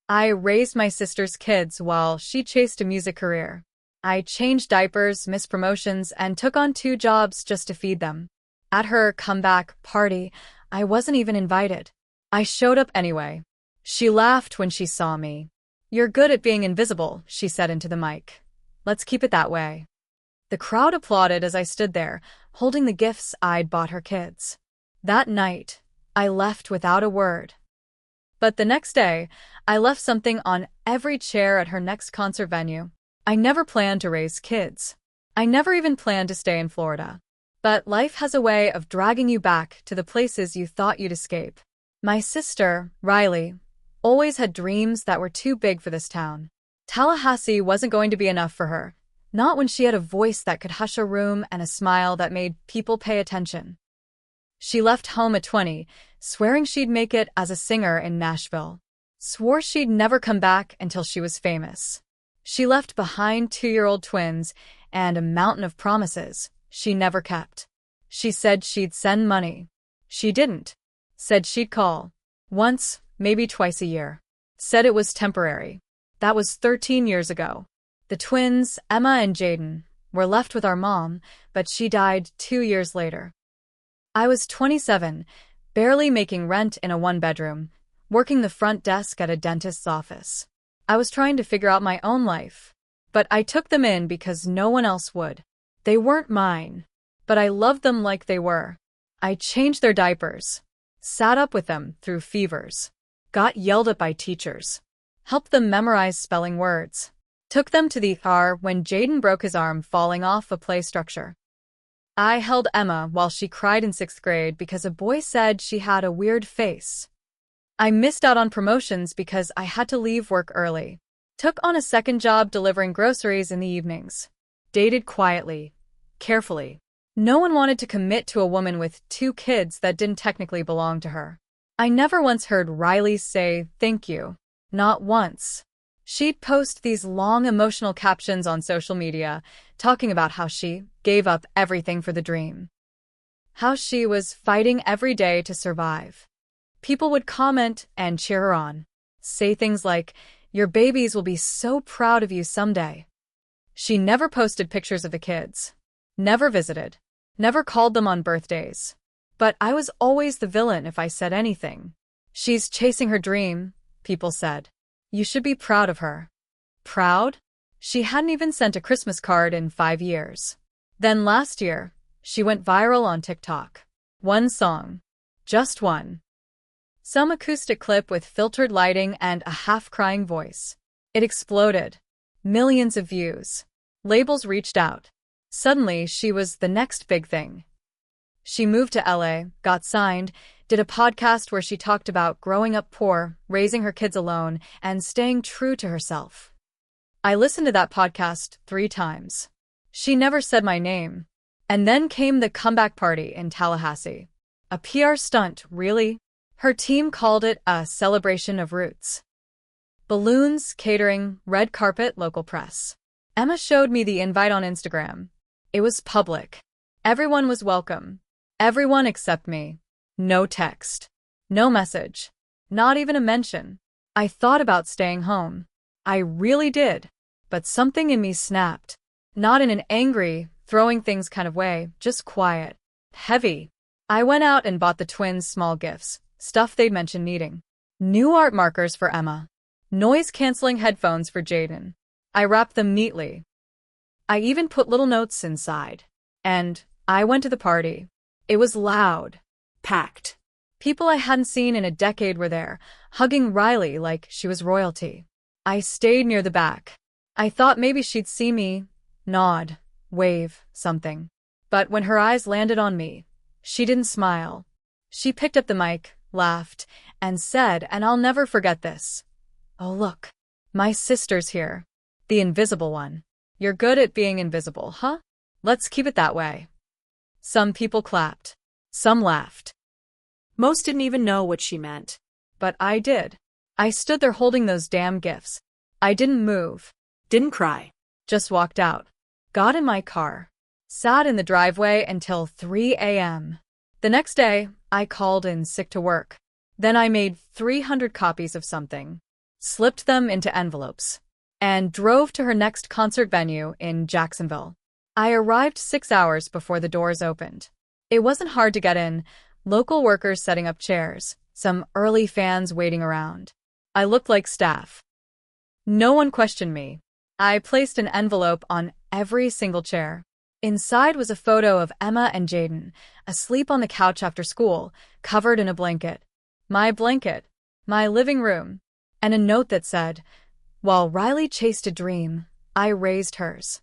I raised my sister's kids while she chased a music career. I changed diapers, missed promotions, and took on 2 jobs just to feed them. At her comeback party, I wasn't even invited. I showed up anyway. She laughed when she saw me. "You're good at being invisible," she said into the mic. "Let's keep it that way." The crowd applauded as I stood there, holding the gifts I'd bought her kids. That night, I left without a word. But the next day, I left something on every chair at her next concert venue. I never planned to raise kids. I never even planned to stay in Florida. But life has a way of dragging you back to the places you thought you'd escape. My sister, Riley, always had dreams that were too big for this town. Tallahassee wasn't going to be enough for her, not when she had a voice that could hush a room and a smile that made people pay attention. She left home at 20, swearing she'd make it as a singer in Nashville. Swore she'd never come back until she was famous. She left behind 2-year-old twins and a mountain of promises she never kept. She said she'd send money. She didn't. Said she'd call. Once, maybe twice a year. Said it was temporary. That was 13 years ago. The twins, Emma and Jaden, were left with our mom, but she died 2 years later. I was 27, barely making rent in a 1-bedroom, working the front desk at a dentist's office. I was trying to figure out my own life, but I took them in because no one else would. They weren't mine, but I loved them like they were. I changed their diapers, sat up with them through fevers, got yelled at by teachers, helped them memorize spelling words, took them to the ER when Jaden broke his arm falling off a play structure. I held Emma while she cried in 6th grade because a boy said she had a weird face. I missed out on promotions because I had to leave work early. Took on a second job delivering groceries in the evenings. Dated quietly, carefully. No one wanted to commit to a woman with 2 kids that didn't technically belong to her. I never once heard Riley say thank you. Not once. She'd post these long emotional captions on social media, talking about how she gave up everything for the dream. How she was fighting every day to survive. People would comment and cheer her on. Say things like, "Your babies will be so proud of you someday." She never posted pictures of the kids. Never visited. Never called them on birthdays. But I was always the villain if I said anything. "She's chasing her dream," people said. "You should be proud of her." Proud? She hadn't even sent a Christmas card in 5 years. Then last year, she went viral on TikTok. One song. Just one. Some acoustic clip with filtered lighting and a half-crying voice. It exploded. Millions of views. Labels reached out. Suddenly, she was the next big thing. She moved to LA, got signed, did a podcast where she talked about growing up poor, raising her kids alone, and staying true to herself. I listened to that podcast 3 times. She never said my name. And then came the comeback party in Tallahassee. A PR stunt, really? Her team called it a celebration of roots. Balloons, catering, red carpet, local press. Emma showed me the invite on Instagram. It was public. Everyone was welcome. Everyone except me. No text. No message. Not even a mention. I thought about staying home. I really did. But something in me snapped. Not in an angry, throwing things kind of way, just quiet. Heavy. I went out and bought the twins small gifts, stuff they'd mentioned needing. New art markers for Emma. Noise-canceling headphones for Jaden. I wrapped them neatly. I even put little notes inside. And I went to the party. It was loud. Packed. People I hadn't seen in a decade were there, hugging Riley like she was royalty. I stayed near the back. I thought maybe she'd see me, nod, wave, something. But when her eyes landed on me, she didn't smile. She picked up the mic, laughed, and said, and I'll never forget this, "Oh look, my sister's here. The invisible one. You're good at being invisible, huh? Let's keep it that way." Some people clapped. Some laughed. Most didn't even know what she meant. But I did. I stood there holding those damn gifts. I didn't move. Didn't cry. Just walked out. Got in my car. Sat in the driveway until 3 a.m. The next day, I called in sick to work. Then I made 300 copies of something. slipped them into envelopes, and drove to her next concert venue in Jacksonville. I arrived 6 hours before the doors opened. It wasn't hard to get in, local workers setting up chairs, some early fans waiting around. I looked like staff. No one questioned me. I placed an envelope on every single chair. Inside was a photo of Emma and Jaden, asleep on the couch after school, covered in a blanket. My blanket, my living room, and a note that said, "While Riley chased a dream, I raised hers."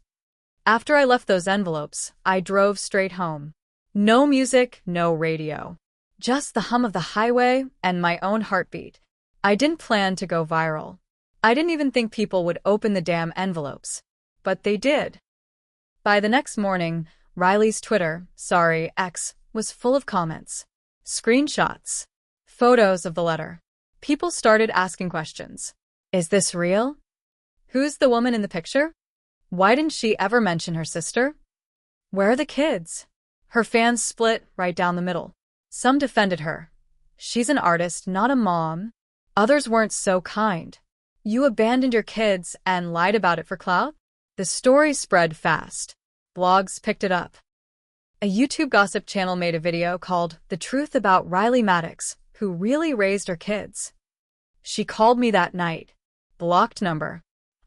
After I left those envelopes, I drove straight home. No music, no radio. Just the hum of the highway and my own heartbeat. I didn't plan to go viral. I didn't even think people would open the damn envelopes. But they did. By the next morning, Riley's Twitter, sorry, X, was full of comments. Screenshots. Photos of the letter. People started asking questions. Is this real? Who's the woman in the picture? Why didn't she ever mention her sister? Where are the kids? Her fans split right down the middle. Some defended her. She's an artist, not a mom. Others weren't so kind. You abandoned your kids and lied about it for clout? The story spread fast. Blogs picked it up. A YouTube gossip channel made a video called "The Truth About Riley Maddox, Who Really Raised Her Kids." She called me that night. Blocked number.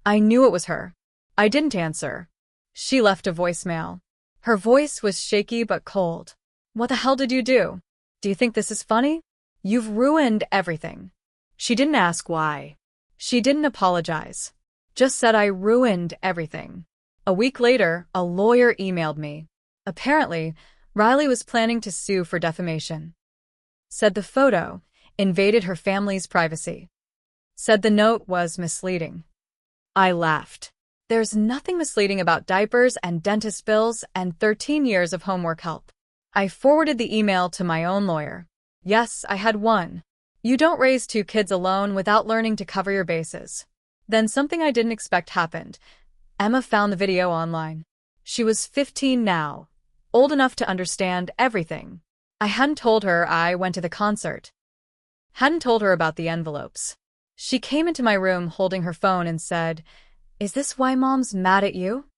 I knew it was her. I didn't answer. She left a voicemail. Her voice was shaky but cold. What the hell did you do? Do you think this is funny? You've ruined everything. She didn't ask why. She didn't apologize. Just said I ruined everything. A week later, a lawyer emailed me. Apparently, Riley was planning to sue for defamation. Said the photo invaded her family's privacy. Said the note was misleading. I laughed. There's nothing misleading about diapers and dentist bills and 13 years of homework help. I forwarded the email to my own lawyer. Yes, I had one. You don't raise 2 kids alone without learning to cover your bases. Then something I didn't expect happened. Emma found the video online. She was 15 now, old enough to understand everything. I hadn't told her I went to the concert. Hadn't told her about the envelopes. She came into my room holding her phone and said, "Is this why Mom's mad at you?"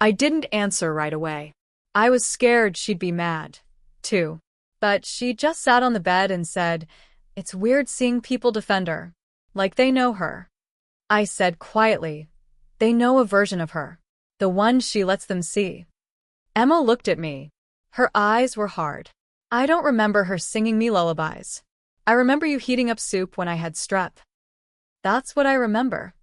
I didn't answer right away. I was scared she'd be mad, too. But she just sat on the bed and said, "It's weird seeing people defend her. Like they know her." I said quietly, "They know a version of her. The one she lets them see." Emma looked at me. Her eyes were hard. "I don't remember her singing me lullabies. I remember you heating up soup when I had strep. That's what I remember."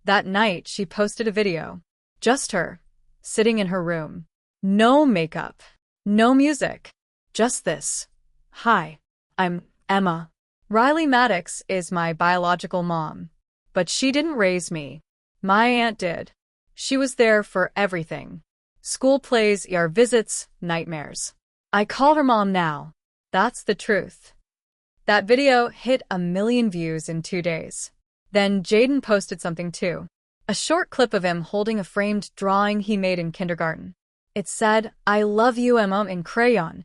That night, she posted a video. Just her, sitting in her room. No makeup. No music. Just this. "Hi, I'm Emma. Riley Maddox is my biological mom. But she didn't raise me. My aunt did. She was there for everything. School plays, ER visits, nightmares. I call her mom now. That's the truth." That video hit 1 million views in 2 days. Then Jaden posted something too. A short clip of him holding a framed drawing he made in kindergarten. It said, "I love you, Emma," in crayon.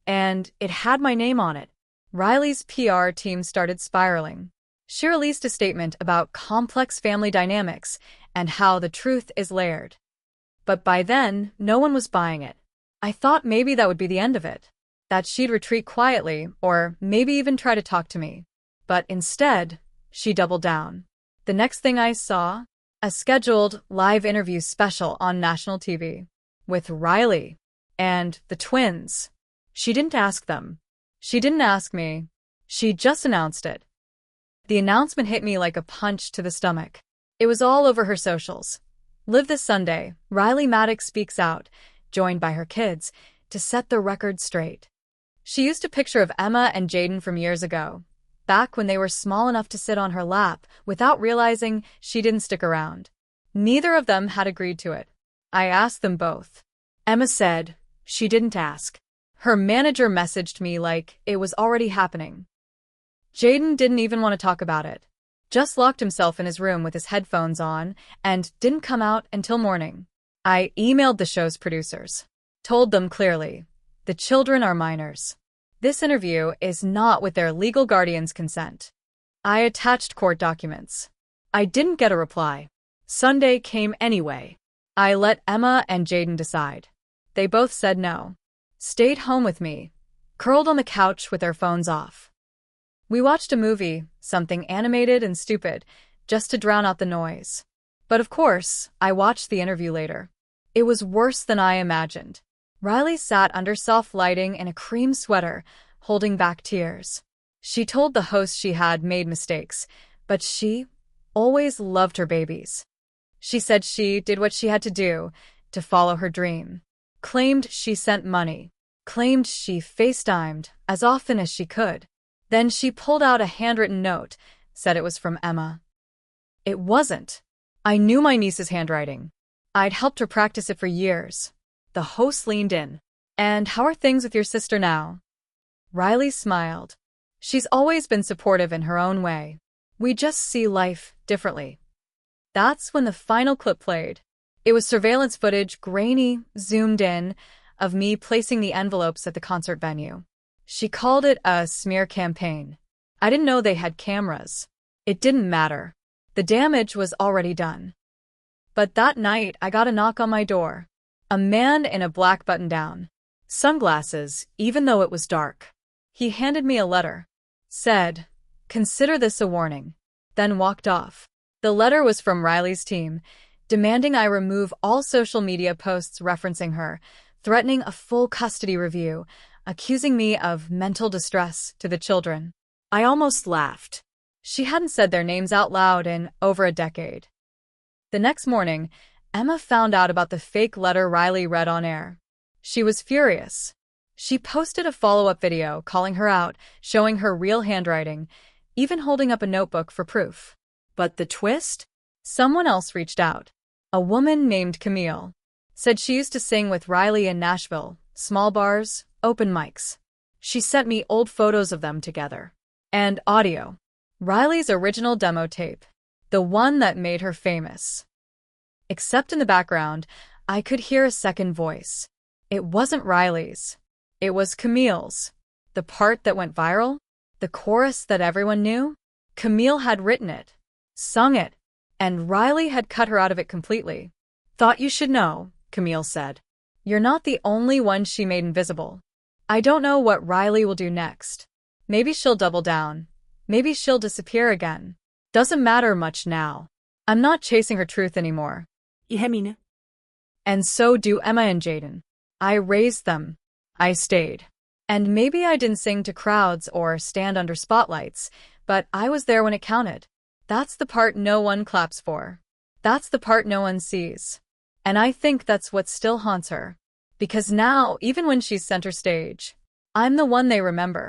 And it had my name on it. Riley's PR team started spiraling. She released a statement about complex family dynamics and how the truth is layered. But by then, no one was buying it. I thought maybe that would be the end of it. That she'd retreat quietly, or maybe even try to talk to me. But instead, she doubled down. The next thing I saw, a scheduled live interview special on national TV. With Riley and the twins. She didn't ask them. She didn't ask me. She just announced it. The announcement hit me like a punch to the stomach. It was all over her socials. Live this Sunday, Riley Maddox speaks out, joined by her kids, to set the record straight. She used a picture of Emma and Jaden from years ago, back when they were small enough to sit on her lap, without realizing she didn't stick around. Neither of them had agreed to it. I asked them both. Emma said she didn't ask. Her manager messaged me like it was already happening. Jaden didn't even want to talk about it. Just locked himself in his room with his headphones on and didn't come out until morning. I emailed the show's producers. Told them clearly, the children are minors. This interview is not with their legal guardian's consent. I attached court documents. I didn't get a reply. Sunday came anyway. I let Emma and Jaden decide. They both said no. Stayed home with me, curled on the couch with their phones off. We watched a movie, something animated and stupid, just to drown out the noise. But of course, I watched the interview later. It was worse than I imagined. Riley sat under soft lighting in a cream sweater, holding back tears. She told the host she had made mistakes, but she always loved her babies. She said she did what she had to do to follow her dream. Claimed she sent money. Claimed she FaceTimed as often as she could. Then she pulled out a handwritten note, said it was from Emma. It wasn't. I knew my niece's handwriting. I'd helped her practice it for years. The host leaned in. And how are things with your sister now? Riley smiled. She's always been supportive in her own way. We just see life differently. That's when the final clip played. It was surveillance footage, grainy, zoomed in, of me placing the envelopes at the concert venue. She called it a smear campaign. I didn't know they had cameras. It didn't matter. The damage was already done. But that night, I got a knock on my door. A man in a black button-down. Sunglasses, even though it was dark. He handed me a letter. Said, "Consider this a warning." Then walked off. The letter was from Riley's team, demanding I remove all social media posts referencing her, threatening a full custody review, accusing me of mental distress to the children. I almost laughed. She hadn't said their names out loud in over a decade. The next morning, Emma found out about the fake letter Riley read on air. She was furious. She posted a follow-up video calling her out, showing her real handwriting, even holding up a notebook for proof. But the twist? Someone else reached out. A woman named Camille. Said she used to sing with Riley in Nashville, small bars, open mics. She sent me old photos of them together. And audio. Riley's original demo tape. The one that made her famous. Except in the background, I could hear a second voice. It wasn't Riley's. It was Camille's. The part that went viral? The chorus that everyone knew? Camille had written it, sung it, and Riley had cut her out of it completely. "Thought you should know," Camille said. "You're not the only one she made invisible." I don't know what Riley will do next. Maybe she'll double down. Maybe she'll disappear again. Doesn't matter much now. I'm not chasing her truth anymore. And so do Emma and Jaden. I raised them. I stayed. And maybe I didn't sing to crowds or stand under spotlights, but I was there when it counted. That's the part no one claps for. That's the part no one sees. And I think that's what still haunts her. Because now, even when she's center stage, I'm the one they remember.